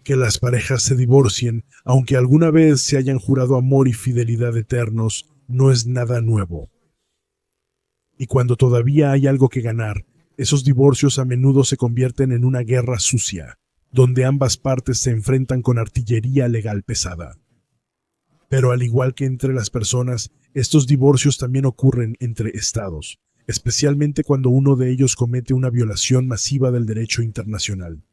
Que las parejas se divorcien, aunque alguna vez se hayan jurado amor y fidelidad eternos, no es nada nuevo. Y cuando todavía hay algo que ganar, esos divorcios a menudo se convierten en una guerra sucia, donde ambas partes se enfrentan con artillería legal pesada. Pero al igual que entre las personas, estos divorcios también ocurren entre estados, especialmente cuando uno de ellos comete una violación masiva del derecho internacional.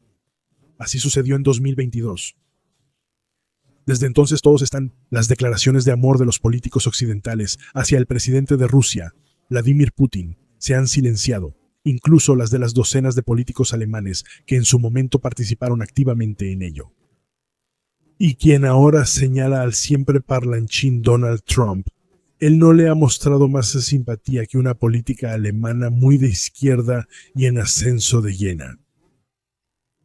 Así sucedió en 2022. Desde entonces las declaraciones de amor de los políticos occidentales hacia el presidente de Rusia, Vladimir Putin, se han silenciado, incluso las de las docenas de políticos alemanes que en su momento participaron activamente en ello. Y quien ahora señala al siempre parlanchín Donald Trump, él no le ha mostrado más simpatía que una política alemana muy de izquierda y en ascenso de llena.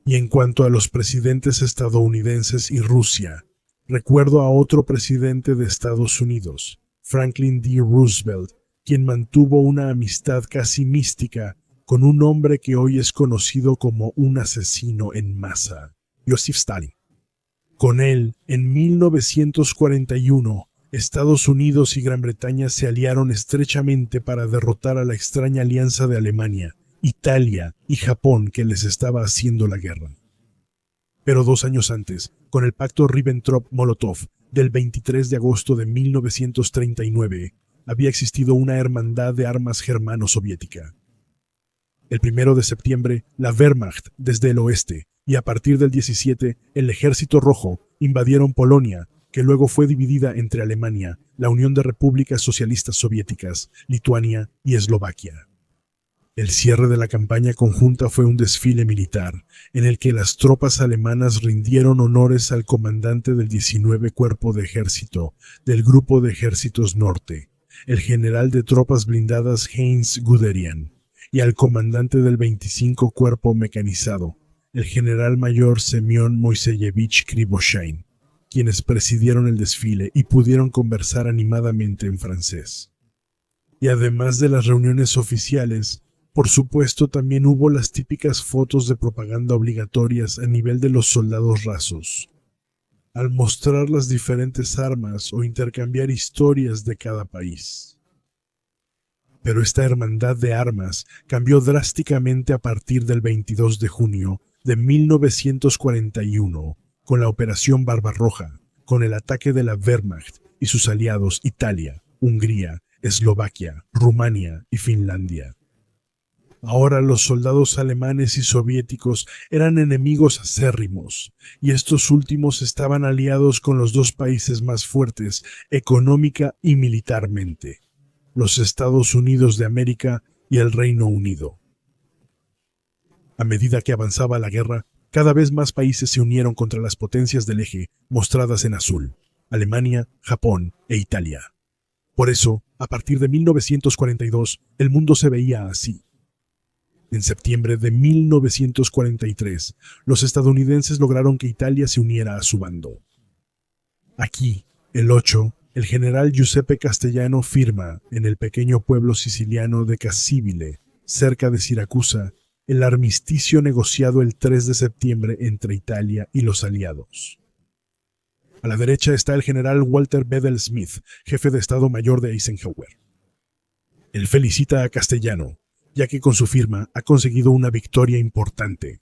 Y en cuanto a los presidentes estadounidenses y Rusia, recuerdo a otro presidente de Estados Unidos, Franklin D. Roosevelt, quien mantuvo una amistad casi mística con un hombre que hoy es conocido como un asesino en masa, Joseph Stalin. Con él, en 1941, Estados Unidos y Gran Bretaña se aliaron estrechamente para derrotar a la extraña alianza de Alemania, Italia y Japón que les estaba haciendo la guerra. Pero 2 años antes, con el pacto Ribbentrop-Molotov del 23 de agosto de 1939, había existido una hermandad de armas germano-soviética. El 1 de septiembre, la Wehrmacht desde el oeste y a partir del 17, el Ejército Rojo invadieron Polonia, que luego fue dividida entre Alemania, la Unión de Repúblicas Socialistas Soviéticas, Lituania y Eslovaquia. El cierre de la campaña conjunta fue un desfile militar, en el que las tropas alemanas rindieron honores al comandante del 19 Cuerpo de Ejército del Grupo de Ejércitos Norte, el general de tropas blindadas Heinz Guderian, y al comandante del 25 Cuerpo Mecanizado, el general mayor Semyon Moiseyevich Krivoshein, quienes presidieron el desfile y pudieron conversar animadamente en francés. Y además de las reuniones oficiales, por supuesto también hubo las típicas fotos de propaganda obligatorias a nivel de los soldados rasos, al mostrar las diferentes armas o intercambiar historias de cada país. Pero esta hermandad de armas cambió drásticamente a partir del 22 de junio de 1941, con la Operación Barbarroja, con el ataque de la Wehrmacht y sus aliados Italia, Hungría, Eslovaquia, Rumania y Finlandia. Ahora los soldados alemanes y soviéticos eran enemigos acérrimos, y estos últimos estaban aliados con los dos países más fuertes económica y militarmente, los Estados Unidos de América y el Reino Unido. A medida que avanzaba la guerra, cada vez más países se unieron contra las potencias del eje, mostradas en azul: Alemania, Japón e Italia. Por eso, a partir de 1942, el mundo se veía así. En septiembre de 1943, los estadounidenses lograron que Italia se uniera a su bando. Aquí, el 8, el general Giuseppe Castellano firma, en el pequeño pueblo siciliano de Cassibile, cerca de Siracusa, el armisticio negociado el 3 de septiembre entre Italia y los aliados. A la derecha está el general Walter Bedell Smith, jefe de Estado Mayor de Eisenhower. Él felicita a Castellano, ya que con su firma ha conseguido una victoria importante.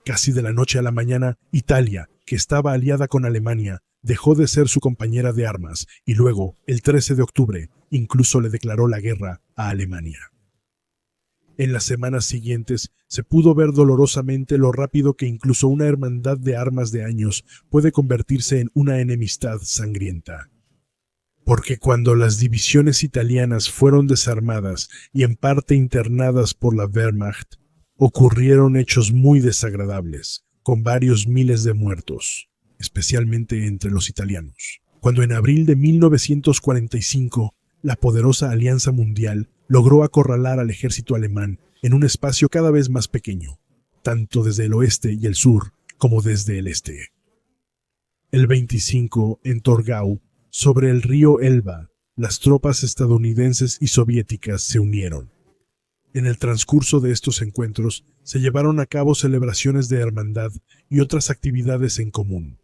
Casi de la noche a la mañana, Italia, que estaba aliada con Alemania, dejó de ser su compañera de armas y luego, el 13 de octubre, incluso le declaró la guerra a Alemania. En las semanas siguientes se pudo ver dolorosamente lo rápido que incluso una hermandad de armas de años puede convertirse en una enemistad sangrienta. Porque cuando las divisiones italianas fueron desarmadas y en parte internadas por la Wehrmacht, ocurrieron hechos muy desagradables, con varios miles de muertos, especialmente entre los italianos. Cuando en abril de 1945, la poderosa Alianza Mundial logró acorralar al ejército alemán en un espacio cada vez más pequeño, tanto desde el oeste y el sur como desde el este. El 25, en Torgau, sobre el río Elba, las tropas estadounidenses y soviéticas se unieron. En el transcurso de estos encuentros se llevaron a cabo celebraciones de hermandad y otras actividades en común,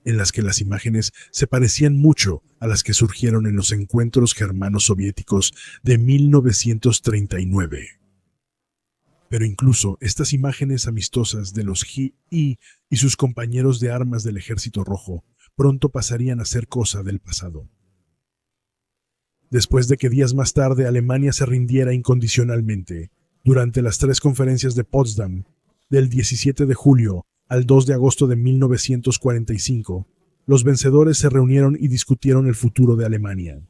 en las que las imágenes se parecían mucho a las que surgieron en los encuentros germano-soviéticos de 1939. Pero incluso estas imágenes amistosas de los GI y sus compañeros de armas del Ejército Rojo pronto pasarían a ser cosa del pasado. Después de que días más tarde Alemania se rindiera incondicionalmente, durante las 3 conferencias de Potsdam, del 17 de julio al 2 de agosto de 1945, los vencedores se reunieron y discutieron el futuro de Alemania.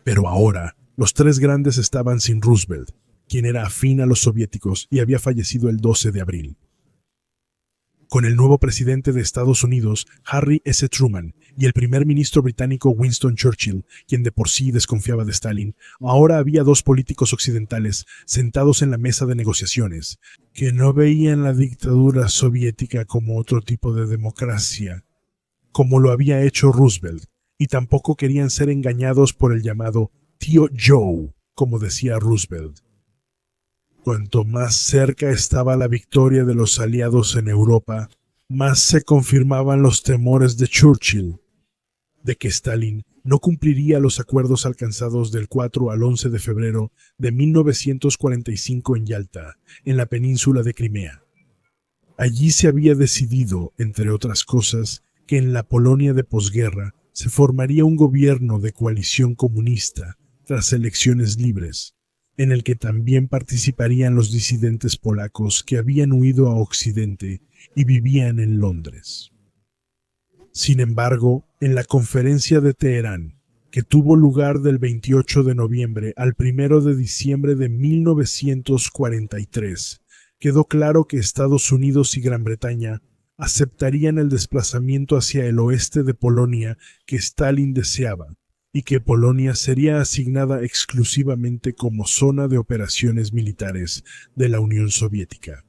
Pero ahora, los 3 grandes estaban sin Roosevelt, quien era afín a los soviéticos y había fallecido el 12 de abril. Con el nuevo presidente de Estados Unidos, Harry S. Truman, y el primer ministro británico Winston Churchill, quien de por sí desconfiaba de Stalin, ahora había 2 políticos occidentales sentados en la mesa de negociaciones, que no veían la dictadura soviética como otro tipo de democracia, como lo había hecho Roosevelt, y tampoco querían ser engañados por el llamado tío Joe, como decía Roosevelt. Cuanto más cerca estaba la victoria de los aliados en Europa, más se confirmaban los temores de Churchill, de que Stalin no cumpliría los acuerdos alcanzados del 4 al 11 de febrero de 1945 en Yalta, en la península de Crimea. Allí se había decidido, entre otras cosas, que en la Polonia de posguerra se formaría un gobierno de coalición comunista tras elecciones libres, en el que también participarían los disidentes polacos que habían huido a Occidente y vivían en Londres. Sin embargo, en la conferencia de Teherán, que tuvo lugar del 28 de noviembre al 1 de diciembre de 1943, quedó claro que Estados Unidos y Gran Bretaña aceptarían el desplazamiento hacia el oeste de Polonia que Stalin deseaba, y que Polonia sería asignada exclusivamente como zona de operaciones militares de la Unión Soviética.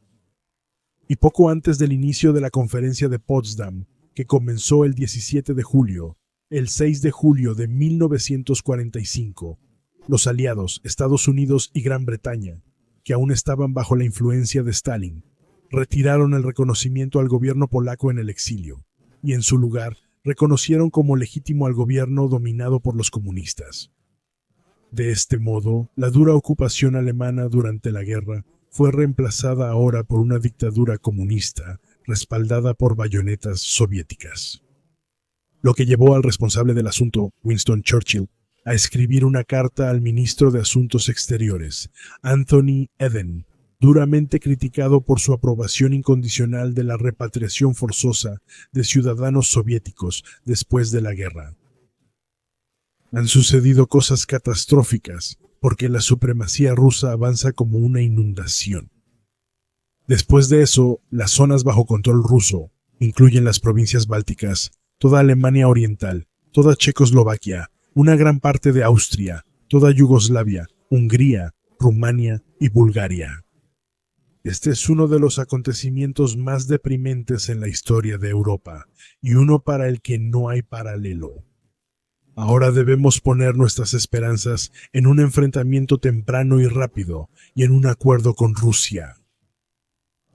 Y poco antes del inicio de la conferencia de Potsdam, que comenzó el 17 de julio, el 6 de julio de 1945, los aliados Estados Unidos y Gran Bretaña, que aún estaban bajo la influencia de Stalin, retiraron el reconocimiento al gobierno polaco en el exilio, y en su lugar reconocieron como legítimo al gobierno dominado por los comunistas. De este modo, la dura ocupación alemana durante la guerra fue reemplazada ahora por una dictadura comunista respaldada por bayonetas soviéticas. Lo que llevó al responsable del asunto, Winston Churchill, a escribir una carta al ministro de Asuntos Exteriores, Anthony Eden, duramente criticado por su aprobación incondicional de la repatriación forzosa de ciudadanos soviéticos después de la guerra. Han sucedido cosas catastróficas porque la supremacía rusa avanza como una inundación. Después de eso, las zonas bajo control ruso incluyen las provincias bálticas, toda Alemania Oriental, toda Checoslovaquia, una gran parte de Austria, toda Yugoslavia, Hungría, Rumania y Bulgaria. Este es uno de los acontecimientos más deprimentes en la historia de Europa, y uno para el que no hay paralelo. Ahora debemos poner nuestras esperanzas en un enfrentamiento temprano y rápido, y en un acuerdo con Rusia.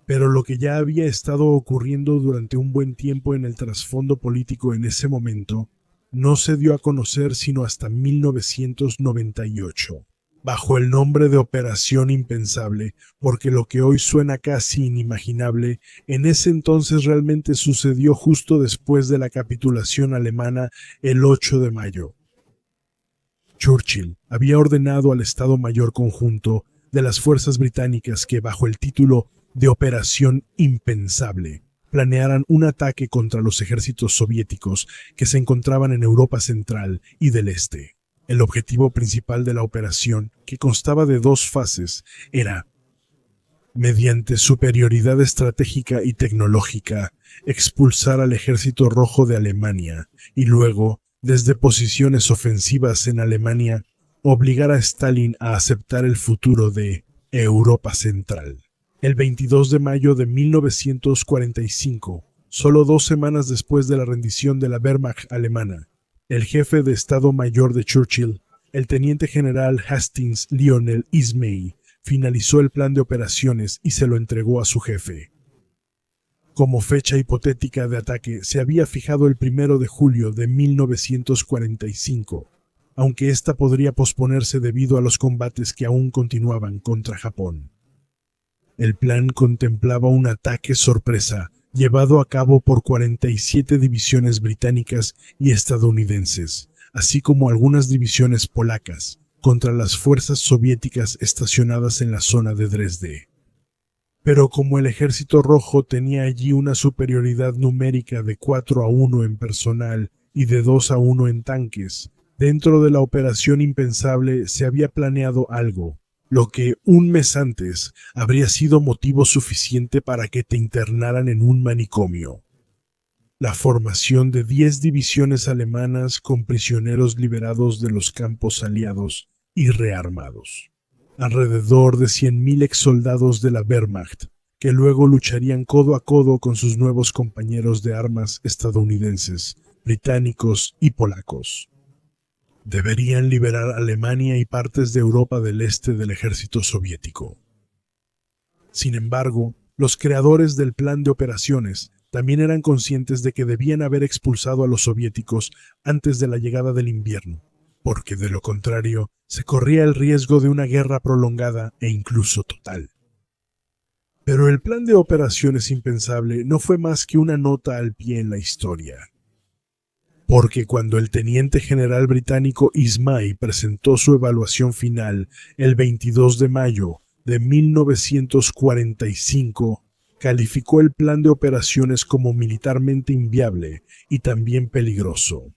Pero lo que ya había estado ocurriendo durante un buen tiempo en el trasfondo político en ese momento, no se dio a conocer sino hasta 1998. Bajo el nombre de Operación Impensable, porque lo que hoy suena casi inimaginable, en ese entonces realmente sucedió justo después de la capitulación alemana el 8 de mayo. Churchill había ordenado al Estado Mayor Conjunto de las fuerzas británicas que, bajo el título de Operación Impensable, planearan un ataque contra los ejércitos soviéticos que se encontraban en Europa Central y del Este. El objetivo principal de la operación, que constaba de 2 fases, era, mediante superioridad estratégica y tecnológica, expulsar al Ejército Rojo de Alemania y luego, desde posiciones ofensivas en Alemania, obligar a Stalin a aceptar el futuro de Europa Central. El 22 de mayo de 1945, solo 2 semanas después de la rendición de la Wehrmacht alemana, el jefe de Estado Mayor de Churchill, el teniente general Hastings Lionel Ismay, finalizó el plan de operaciones y se lo entregó a su jefe. Como fecha hipotética de ataque se había fijado el 1 de julio de 1945, aunque esta podría posponerse debido a los combates que aún continuaban contra Japón. El plan contemplaba un ataque sorpresa llevado a cabo por 47 divisiones británicas y estadounidenses, así como algunas divisiones polacas, contra las fuerzas soviéticas estacionadas en la zona de Dresde. Pero como el Ejército Rojo tenía allí una superioridad numérica de 4-1 en personal y de 2-1 en tanques, dentro de la operación impensable se había planeado algo, lo que un mes antes habría sido motivo suficiente para que te internaran en un manicomio. La formación de 10 divisiones alemanas con prisioneros liberados de los campos aliados y rearmados. Alrededor de 100.000 exsoldados de la Wehrmacht, que luego lucharían codo a codo con sus nuevos compañeros de armas estadounidenses, británicos y polacos. Deberían liberar Alemania y partes de Europa del Este del ejército soviético. Sin embargo, los creadores del plan de operaciones también eran conscientes de que debían haber expulsado a los soviéticos antes de la llegada del invierno, porque de lo contrario se corría el riesgo de una guerra prolongada e incluso total. Pero el plan de operaciones impensable no fue más que una nota al pie en la historia. Porque cuando el teniente general británico Ismay presentó su evaluación final el 22 de mayo de 1945, calificó el plan de operaciones como militarmente inviable y también peligroso.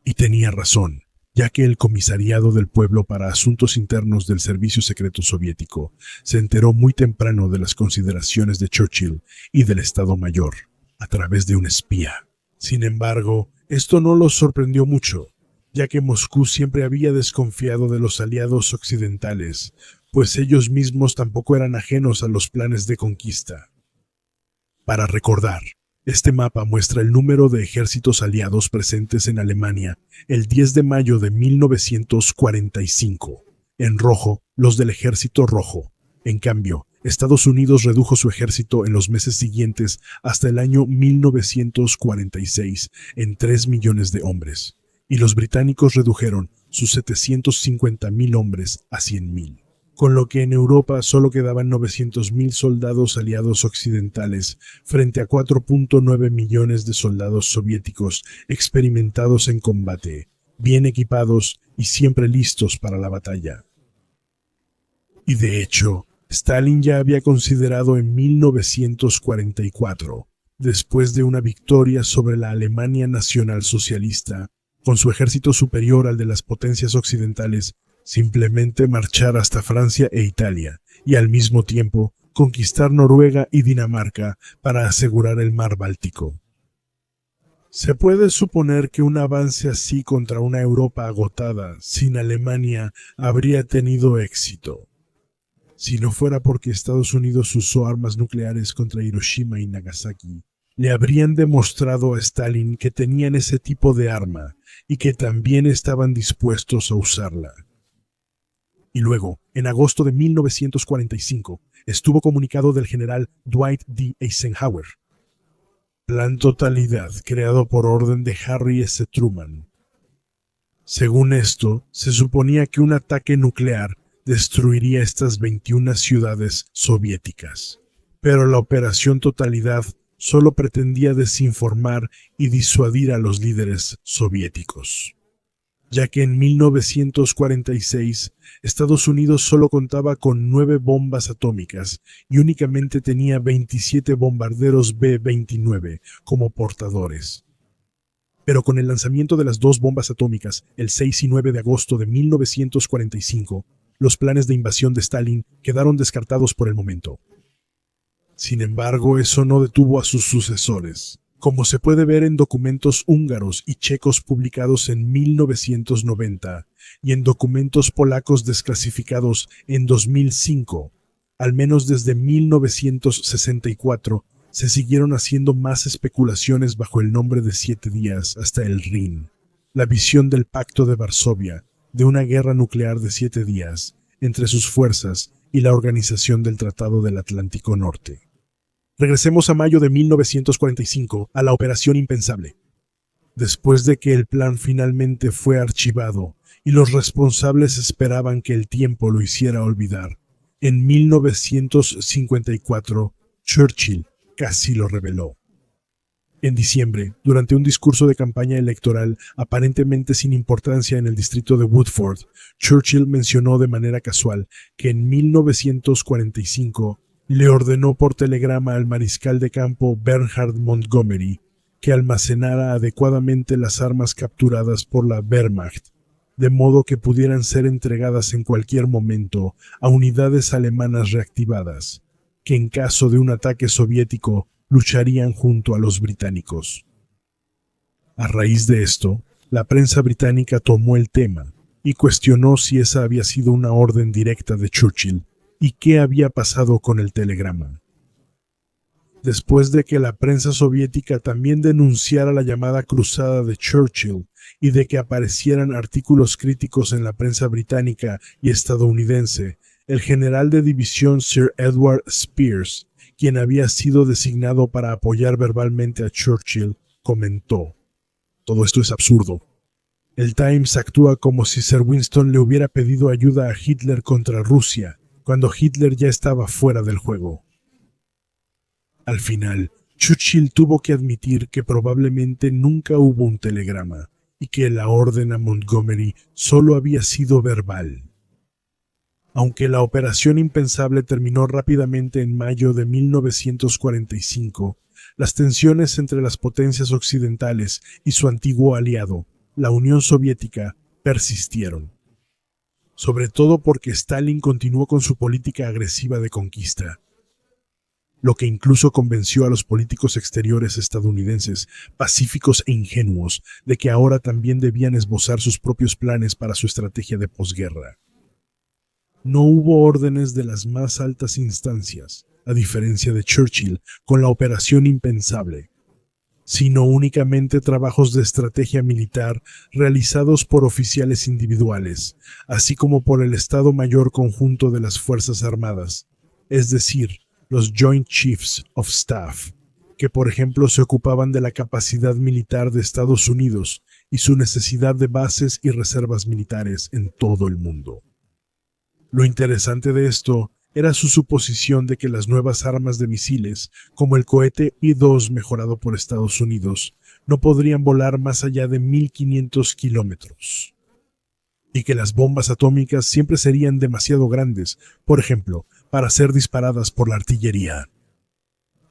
Y tenía razón, ya que el Comisariado del Pueblo para Asuntos Internos del Servicio Secreto Soviético se enteró muy temprano de las consideraciones de Churchill y del Estado Mayor, a través de un espía. Sin embargo, esto no los sorprendió mucho, ya que Moscú siempre había desconfiado de los aliados occidentales, pues ellos mismos tampoco eran ajenos a los planes de conquista. Para recordar, este mapa muestra el número de ejércitos aliados presentes en Alemania el 10 de mayo de 1945. En rojo, los del Ejército Rojo. En cambio, Estados Unidos redujo su ejército en los meses siguientes hasta el año 1946 en 3 millones de hombres, y los británicos redujeron sus 750.000 hombres a 100.000. Con lo que en Europa solo quedaban 900.000 soldados aliados occidentales frente a 4.9 millones de soldados soviéticos experimentados en combate, bien equipados y siempre listos para la batalla. Y de hecho, Stalin ya había considerado en 1944, después de una victoria sobre la Alemania nacionalsocialista, con su ejército superior al de las potencias occidentales, simplemente marchar hasta Francia e Italia y al mismo tiempo conquistar Noruega y Dinamarca para asegurar el mar Báltico. Se puede suponer que un avance así contra una Europa agotada, sin Alemania, habría tenido éxito. Si no fuera porque Estados Unidos usó armas nucleares contra Hiroshima y Nagasaki, le habrían demostrado a Stalin que tenían ese tipo de arma y que también estaban dispuestos a usarla. Y luego, en agosto de 1945, estuvo comunicado del general Dwight D. Eisenhower. Plan Totalidad, creado por orden de Harry S. Truman. Según esto, se suponía que un ataque nuclear destruiría estas 21 ciudades soviéticas. Pero la Operación Totalidad solo pretendía desinformar y disuadir a los líderes soviéticos, ya que en 1946 Estados Unidos solo contaba con 9 bombas atómicas y únicamente tenía 27 bombarderos B-29 como portadores. Pero con el lanzamiento de las 2 bombas atómicas el 6 y 9 de agosto de 1945, los planes de invasión de Stalin quedaron descartados por el momento. Sin embargo, eso no detuvo a sus sucesores, como se puede ver en documentos húngaros y checos publicados en 1990 y en documentos polacos desclasificados en 2005. Al menos desde 1964 se siguieron haciendo más especulaciones bajo el nombre de 7 días hasta el Rin, la visión del Pacto de Varsovia, de una guerra nuclear de 7 días entre sus fuerzas y la organización del Tratado del Atlántico Norte. Regresemos a mayo de 1945, a la Operación Impensable. Después de que el plan finalmente fue archivado y los responsables esperaban que el tiempo lo hiciera olvidar, en 1954 Churchill casi lo reveló. En diciembre, durante un discurso de campaña electoral aparentemente sin importancia en el distrito de Woodford, Churchill mencionó de manera casual que en 1945 le ordenó por telegrama al mariscal de campo Bernhard Montgomery que almacenara adecuadamente las armas capturadas por la Wehrmacht, de modo que pudieran ser entregadas en cualquier momento a unidades alemanas reactivadas, que en caso de un ataque soviético lucharían junto a los británicos. A raíz de esto, la prensa británica tomó el tema y cuestionó si esa había sido una orden directa de Churchill y qué había pasado con el telegrama. Después de que la prensa soviética también denunciara la llamada cruzada de Churchill y de que aparecieran artículos críticos en la prensa británica y estadounidense, el general de división Sir Edward Spears, quien había sido designado para apoyar verbalmente a Churchill, comentó: «Todo esto es absurdo. El Times actúa como si Sir Winston le hubiera pedido ayuda a Hitler contra Rusia, cuando Hitler ya estaba fuera del juego». Al final, Churchill tuvo que admitir que probablemente nunca hubo un telegrama y que la orden a Montgomery solo había sido verbal. Aunque la operación impensable terminó rápidamente en mayo de 1945, las tensiones entre las potencias occidentales y su antiguo aliado, la Unión Soviética, persistieron. Sobre todo porque Stalin continuó con su política agresiva de conquista, lo que incluso convenció a los políticos exteriores estadounidenses, pacíficos e ingenuos, de que ahora también debían esbozar sus propios planes para su estrategia de posguerra. No hubo órdenes de las más altas instancias, a diferencia de Churchill con la Operación Impensable, sino únicamente trabajos de estrategia militar realizados por oficiales individuales, así como por el Estado Mayor Conjunto de las Fuerzas Armadas, es decir, los Joint Chiefs of Staff, que por ejemplo se ocupaban de la capacidad militar de Estados Unidos y su necesidad de bases y reservas militares en todo el mundo. Lo interesante de esto era su suposición de que las nuevas armas de misiles, como el cohete I-2 mejorado por Estados Unidos, no podrían volar más allá de 1.500 kilómetros, y que las bombas atómicas siempre serían demasiado grandes, por ejemplo, para ser disparadas por la artillería.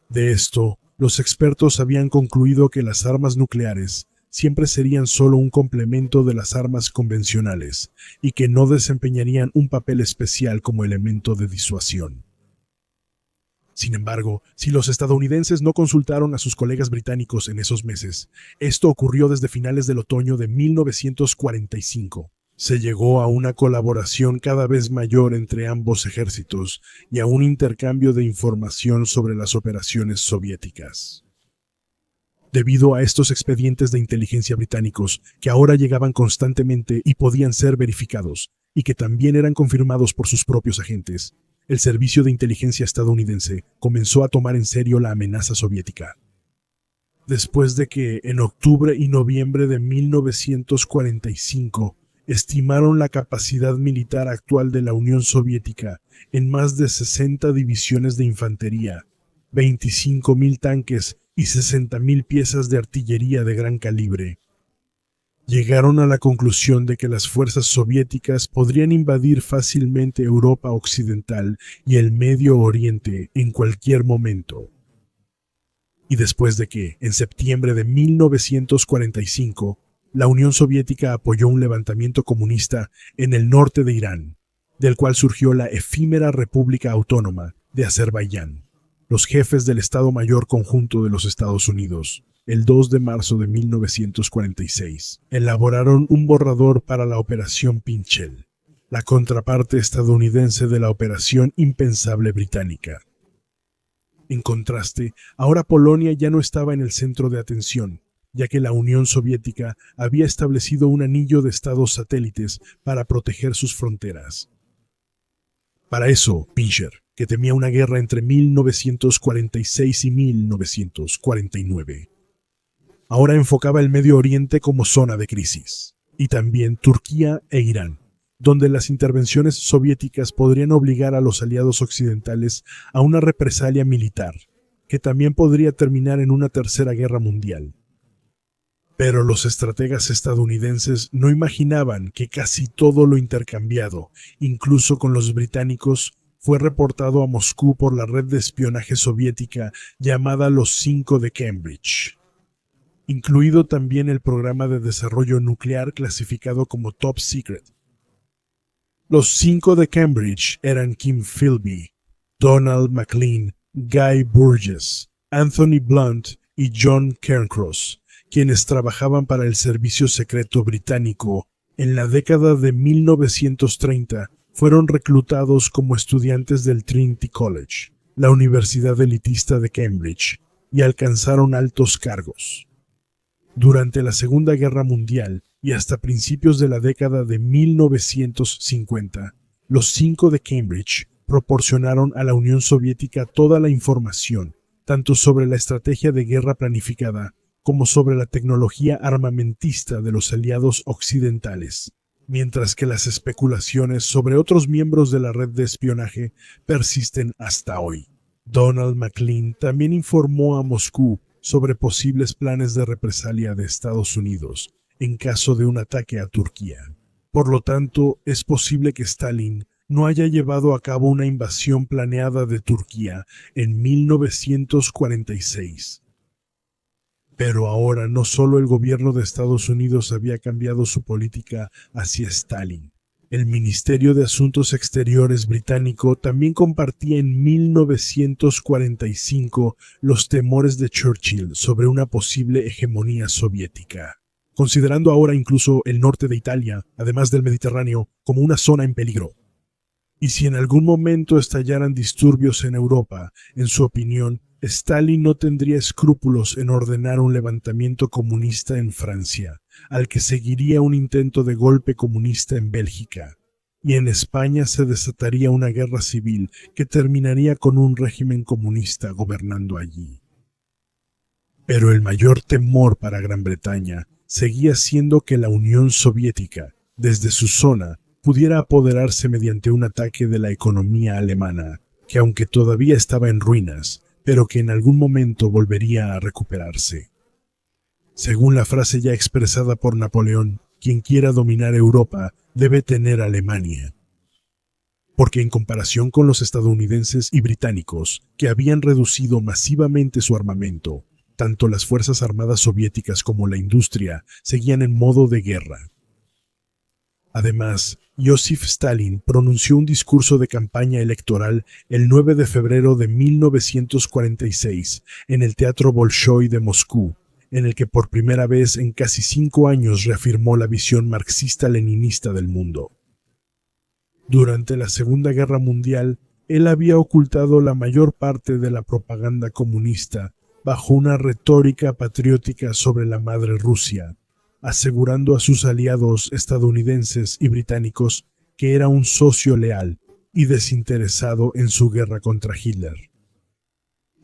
De esto, los expertos habían concluido que las armas nucleares siempre serían solo un complemento de las armas convencionales y que no desempeñarían un papel especial como elemento de disuasión. Sin embargo, si los estadounidenses no consultaron a sus colegas británicos en esos meses, esto ocurrió desde finales del otoño de 1945. Se llegó a una colaboración cada vez mayor entre ambos ejércitos y a un intercambio de información sobre las operaciones soviéticas. Debido a estos expedientes de inteligencia británicos, que ahora llegaban constantemente y podían ser verificados, y que también eran confirmados por sus propios agentes, el servicio de inteligencia estadounidense comenzó a tomar en serio la amenaza soviética. Después de que, en octubre y noviembre de 1945, estimaron la capacidad militar actual de la Unión Soviética en más de 60 divisiones de infantería, 25.000 tanques y 60.000 piezas de artillería de gran calibre. Llegaron a la conclusión de que las fuerzas soviéticas podrían invadir fácilmente Europa Occidental y el Medio Oriente en cualquier momento. Y después de que, en septiembre de 1945, la Unión Soviética apoyó un levantamiento comunista en el norte de Irán, del cual surgió la efímera República Autónoma de Azerbaiyán. Los jefes del Estado Mayor Conjunto de los Estados Unidos, el 2 de marzo de 1946, elaboraron un borrador para la Operación Pinchel, la contraparte estadounidense de la Operación Impensable británica. En contraste, ahora Polonia ya no estaba en el centro de atención, ya que la Unión Soviética había establecido un anillo de estados satélites para proteger sus fronteras. Para eso, Pincher, que temía una guerra entre 1946 y 1949, ahora enfocaba el Medio Oriente como zona de crisis, y también Turquía e Irán, donde las intervenciones soviéticas podrían obligar a los aliados occidentales a una represalia militar, que también podría terminar en una tercera guerra mundial. Pero los estrategas estadounidenses no imaginaban que casi todo lo intercambiado, incluso con los británicos, fue reportado a Moscú por la red de espionaje soviética llamada Los Cinco de Cambridge, incluido también el programa de desarrollo nuclear clasificado como Top Secret. Los Cinco de Cambridge eran Kim Philby, Donald Maclean, Guy Burgess, Anthony Blunt y John Cairncross, quienes trabajaban para el servicio secreto británico. En la década de 1930 fueron reclutados como estudiantes del Trinity College, la universidad elitista de Cambridge, y alcanzaron altos cargos. Durante la Segunda Guerra Mundial y hasta principios de la década de 1950, los Cinco de Cambridge proporcionaron a la Unión Soviética toda la información, tanto sobre la estrategia de guerra planificada como sobre la tecnología armamentista de los aliados occidentales, mientras que las especulaciones sobre otros miembros de la red de espionaje persisten hasta hoy. Donald Maclean también informó a Moscú sobre posibles planes de represalia de Estados Unidos en caso de un ataque a Turquía. Por lo tanto, es posible que Stalin no haya llevado a cabo una invasión planeada de Turquía en 1946. Pero ahora no solo el gobierno de Estados Unidos había cambiado su política hacia Stalin. El Ministerio de Asuntos Exteriores británico también compartía en 1945 los temores de Churchill sobre una posible hegemonía soviética, considerando ahora incluso el norte de Italia, además del Mediterráneo, como una zona en peligro. Y si en algún momento estallaran disturbios en Europa, en su opinión, Stalin no tendría escrúpulos en ordenar un levantamiento comunista en Francia, al que seguiría un intento de golpe comunista en Bélgica, y en España se desataría una guerra civil que terminaría con un régimen comunista gobernando allí. Pero el mayor temor para Gran Bretaña seguía siendo que la Unión Soviética, desde su zona, pudiera apoderarse mediante un ataque de la economía alemana, que aunque todavía estaba en ruinas, pero que en algún momento volvería a recuperarse. Según la frase ya expresada por Napoleón, quien quiera dominar Europa debe tener Alemania. Porque en comparación con los estadounidenses y británicos, que habían reducido masivamente su armamento, tanto las fuerzas armadas soviéticas como la industria seguían en modo de guerra. Además, Joseph Stalin pronunció un discurso de campaña electoral el 9 de febrero de 1946 en el Teatro Bolshoi de Moscú, en el que por primera vez en casi 5 años reafirmó la visión marxista-leninista del mundo. Durante la Segunda Guerra Mundial, él había ocultado la mayor parte de la propaganda comunista bajo una retórica patriótica sobre la madre Rusia, asegurando a sus aliados estadounidenses y británicos que era un socio leal y desinteresado en su guerra contra Hitler.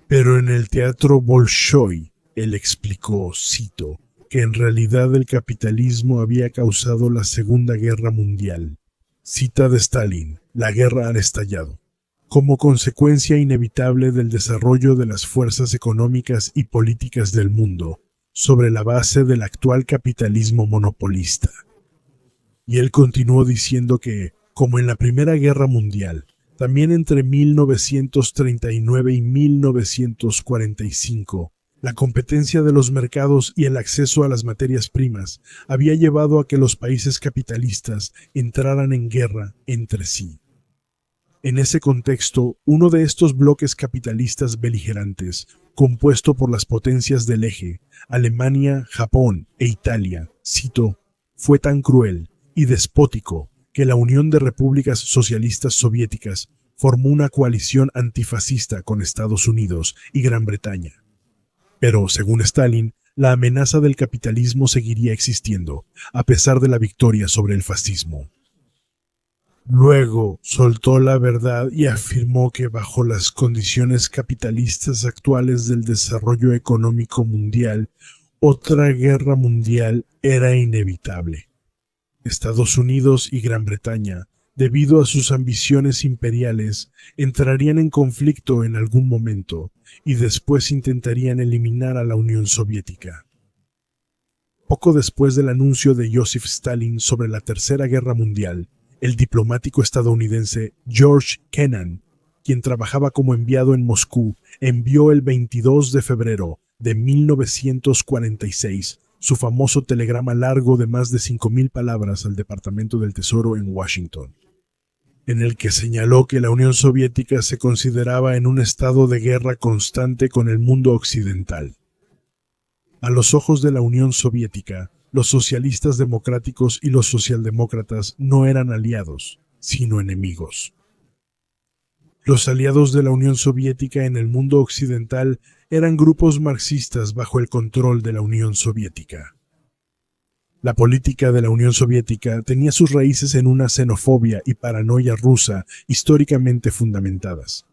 Pero en el Teatro Bolshoi, él explicó, cito, que en realidad el capitalismo había causado la Segunda Guerra Mundial. Cita de Stalin: la guerra ha estallado, como consecuencia inevitable del desarrollo de las fuerzas económicas y políticas del mundo, sobre la base del actual capitalismo monopolista. Y él continuó diciendo que, como en la Primera Guerra Mundial, también entre 1939 y 1945, la competencia de los mercados y el acceso a las materias primas había llevado a que los países capitalistas entraran en guerra entre sí. En ese contexto, uno de estos bloques capitalistas beligerantes, compuesto por las potencias del eje, Alemania, Japón e Italia, cito, fue tan cruel y despótico que la Unión de Repúblicas Socialistas Soviéticas formó una coalición antifascista con Estados Unidos y Gran Bretaña. Pero, según Stalin, la amenaza del capitalismo seguiría existiendo, a pesar de la victoria sobre el fascismo. Luego soltó la verdad y afirmó que bajo las condiciones capitalistas actuales del desarrollo económico mundial, otra guerra mundial era inevitable. Estados Unidos y Gran Bretaña, debido a sus ambiciones imperiales, entrarían en conflicto en algún momento y después intentarían eliminar a la Unión Soviética. Poco después del anuncio de Joseph Stalin sobre la Tercera Guerra Mundial, el diplomático estadounidense George Kennan, quien trabajaba como enviado en Moscú, envió el 22 de febrero de 1946 su famoso telegrama largo de más de 5,000 palabras al Departamento del Tesoro en Washington, en el que señaló que la Unión Soviética se consideraba en un estado de guerra constante con el mundo occidental. A los ojos de la Unión Soviética, los socialistas democráticos y los socialdemócratas no eran aliados, sino enemigos. Los aliados de la Unión Soviética en el mundo occidental eran grupos marxistas bajo el control de la Unión Soviética. La política de la Unión Soviética tenía sus raíces en una xenofobia y paranoia rusa históricamente fundamentadas.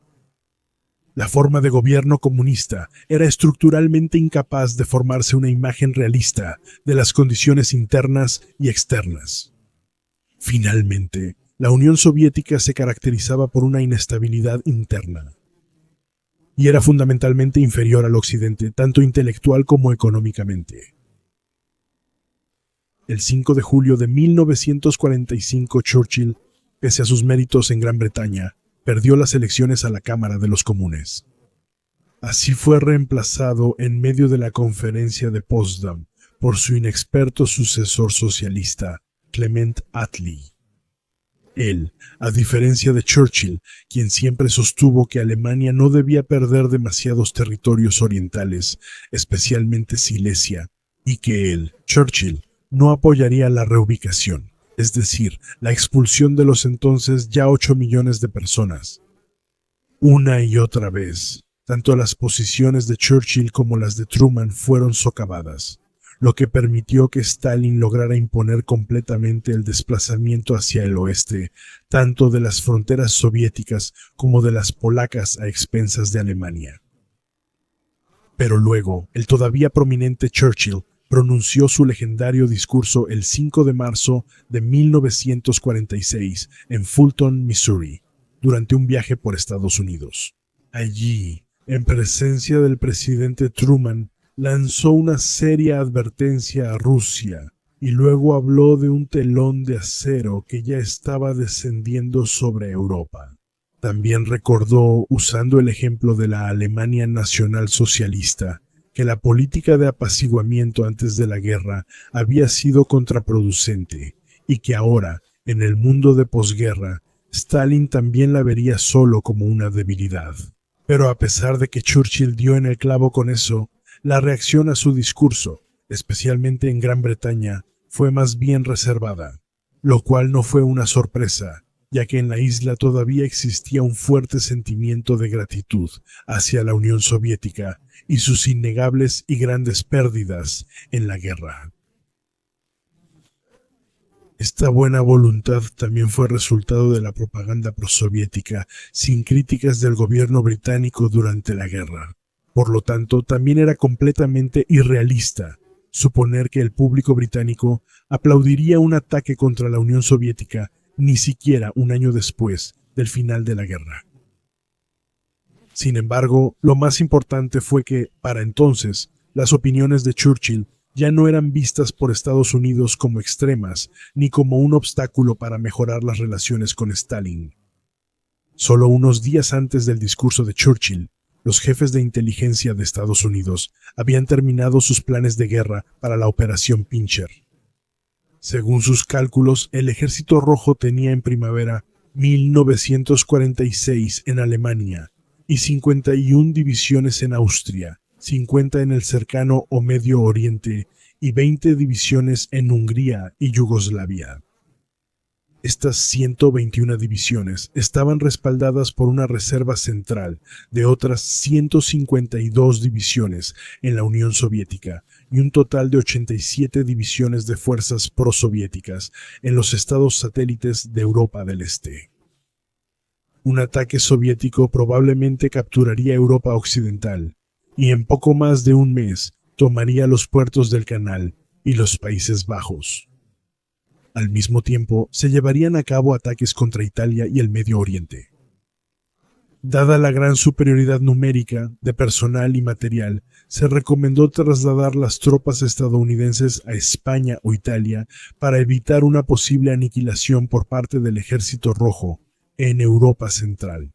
La forma de gobierno comunista era estructuralmente incapaz de formarse una imagen realista de las condiciones internas y externas. Finalmente, la Unión Soviética se caracterizaba por una inestabilidad interna y era fundamentalmente inferior al Occidente, tanto intelectual como económicamente. El 5 de julio de 1945, Churchill, pese a sus méritos en Gran Bretaña, perdió las elecciones a la Cámara de los Comunes. Así fue reemplazado en medio de la conferencia de Potsdam por su inexperto sucesor socialista, Clement Attlee. Él, a diferencia de Churchill, quien siempre sostuvo que Alemania no debía perder demasiados territorios orientales, especialmente Silesia, y que él, Churchill, no apoyaría la reubicación, es decir, la expulsión de los entonces ya 8 millones de personas. Una y otra vez, tanto las posiciones de Churchill como las de Truman fueron socavadas, lo que permitió que Stalin lograra imponer completamente el desplazamiento hacia el oeste, tanto de las fronteras soviéticas como de las polacas a expensas de Alemania. Pero luego, el todavía prominente Churchill pronunció su legendario discurso el 5 de marzo de 1946 en Fulton, Missouri, durante un viaje por Estados Unidos. Allí, en presencia del presidente Truman, lanzó una seria advertencia a Rusia y luego habló de un telón de acero que ya estaba descendiendo sobre Europa. También recordó, usando el ejemplo de la Alemania nacionalsocialista, que la política de apaciguamiento antes de la guerra había sido contraproducente y que ahora, en el mundo de posguerra, Stalin también la vería solo como una debilidad. Pero a pesar de que Churchill dio en el clavo con eso, la reacción a su discurso, especialmente en Gran Bretaña, fue más bien reservada, lo cual no fue una sorpresa, ya que en la isla todavía existía un fuerte sentimiento de gratitud hacia la Unión Soviética y sus innegables y grandes pérdidas en la guerra. Esta buena voluntad también fue resultado de la propaganda prosoviética, sin críticas del gobierno británico durante la guerra. Por lo tanto, también era completamente irrealista suponer que el público británico aplaudiría un ataque contra la Unión Soviética ni siquiera un año después del final de la guerra. Sin embargo, lo más importante fue que, para entonces, las opiniones de Churchill ya no eran vistas por Estados Unidos como extremas ni como un obstáculo para mejorar las relaciones con Stalin. Solo unos días antes del discurso de Churchill, los jefes de inteligencia de Estados Unidos habían terminado sus planes de guerra para la Operación Pincher. Según sus cálculos, el Ejército Rojo tenía en primavera 1946 en Alemania y 51 divisiones en Austria, 50 en el cercano o Medio Oriente y 20 divisiones en Hungría y Yugoslavia. Estas 121 divisiones estaban respaldadas por una reserva central de otras 152 divisiones en la Unión Soviética y un total de 87 divisiones de fuerzas prosoviéticas en los estados satélites de Europa del Este. Un ataque soviético probablemente capturaría Europa Occidental y en poco más de un mes tomaría los puertos del Canal y los Países Bajos. Al mismo tiempo, se llevarían a cabo ataques contra Italia y el Medio Oriente. Dada la gran superioridad numérica de personal y material, se recomendó trasladar las tropas estadounidenses a España o Italia para evitar una posible aniquilación por parte del Ejército Rojo en Europa Central.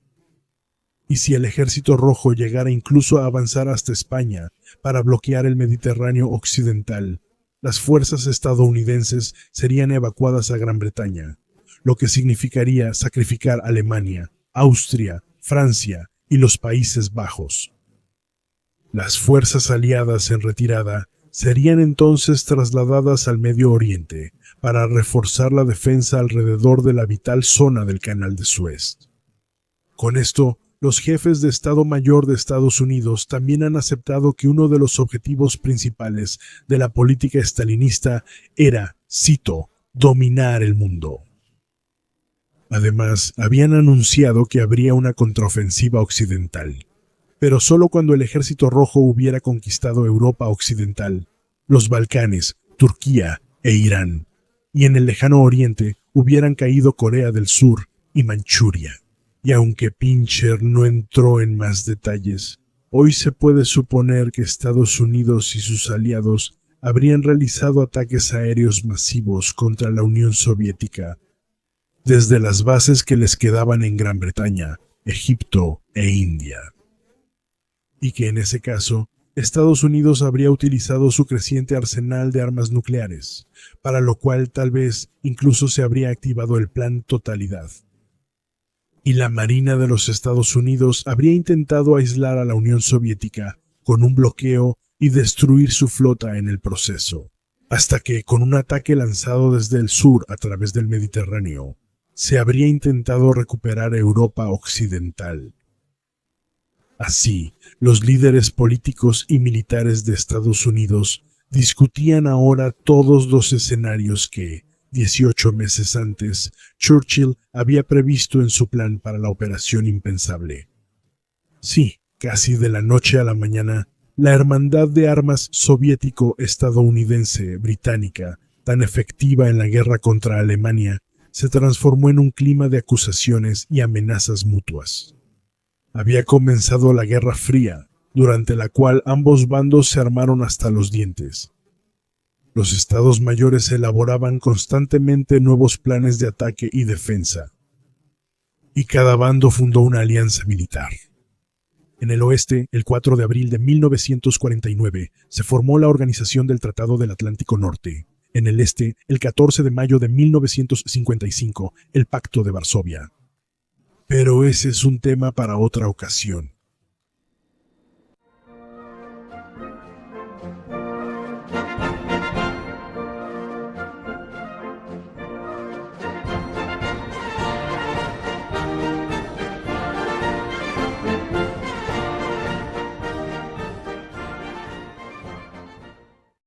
Y si el Ejército Rojo llegara incluso a avanzar hasta España para bloquear el Mediterráneo Occidental, las fuerzas estadounidenses serían evacuadas a Gran Bretaña, lo que significaría sacrificar Alemania, Austria, Francia y los Países Bajos. Las fuerzas aliadas en retirada serían entonces trasladadas al Medio Oriente para reforzar la defensa alrededor de la vital zona del Canal de Suez. Con esto, los jefes de Estado Mayor de Estados Unidos también han aceptado que uno de los objetivos principales de la política estalinista era, cito, dominar el mundo. Además, habían anunciado que habría una contraofensiva occidental, pero solo cuando el Ejército Rojo hubiera conquistado Europa Occidental, los Balcanes, Turquía e Irán, y en el lejano Oriente hubieran caído Corea del Sur y Manchuria. Y aunque Pincher no entró en más detalles, hoy se puede suponer que Estados Unidos y sus aliados habrían realizado ataques aéreos masivos contra la Unión Soviética, desde las bases que les quedaban en Gran Bretaña, Egipto e India. Y que en ese caso, Estados Unidos habría utilizado su creciente arsenal de armas nucleares, para lo cual tal vez incluso se habría activado el Plan Totalidad. Y la Marina de los Estados Unidos habría intentado aislar a la Unión Soviética con un bloqueo y destruir su flota en el proceso, hasta que, con un ataque lanzado desde el sur a través del Mediterráneo, se habría intentado recuperar Europa Occidental. Así, los líderes políticos y militares de Estados Unidos discutían ahora todos los escenarios que, 18 meses antes, Churchill había previsto en su plan para la operación impensable. Sí, casi de la noche a la mañana, la hermandad de armas soviético-estadounidense-británica, tan efectiva en la guerra contra Alemania, se transformó en un clima de acusaciones y amenazas mutuas. Había comenzado la Guerra Fría, durante la cual ambos bandos se armaron hasta los dientes. Los estados mayores elaboraban constantemente nuevos planes de ataque y defensa, y cada bando fundó una alianza militar. En el oeste, el 4 de abril de 1949, se formó la Organización del Tratado del Atlántico Norte. En el este, el 14 de mayo de 1955, el Pacto de Varsovia. Pero ese es un tema para otra ocasión.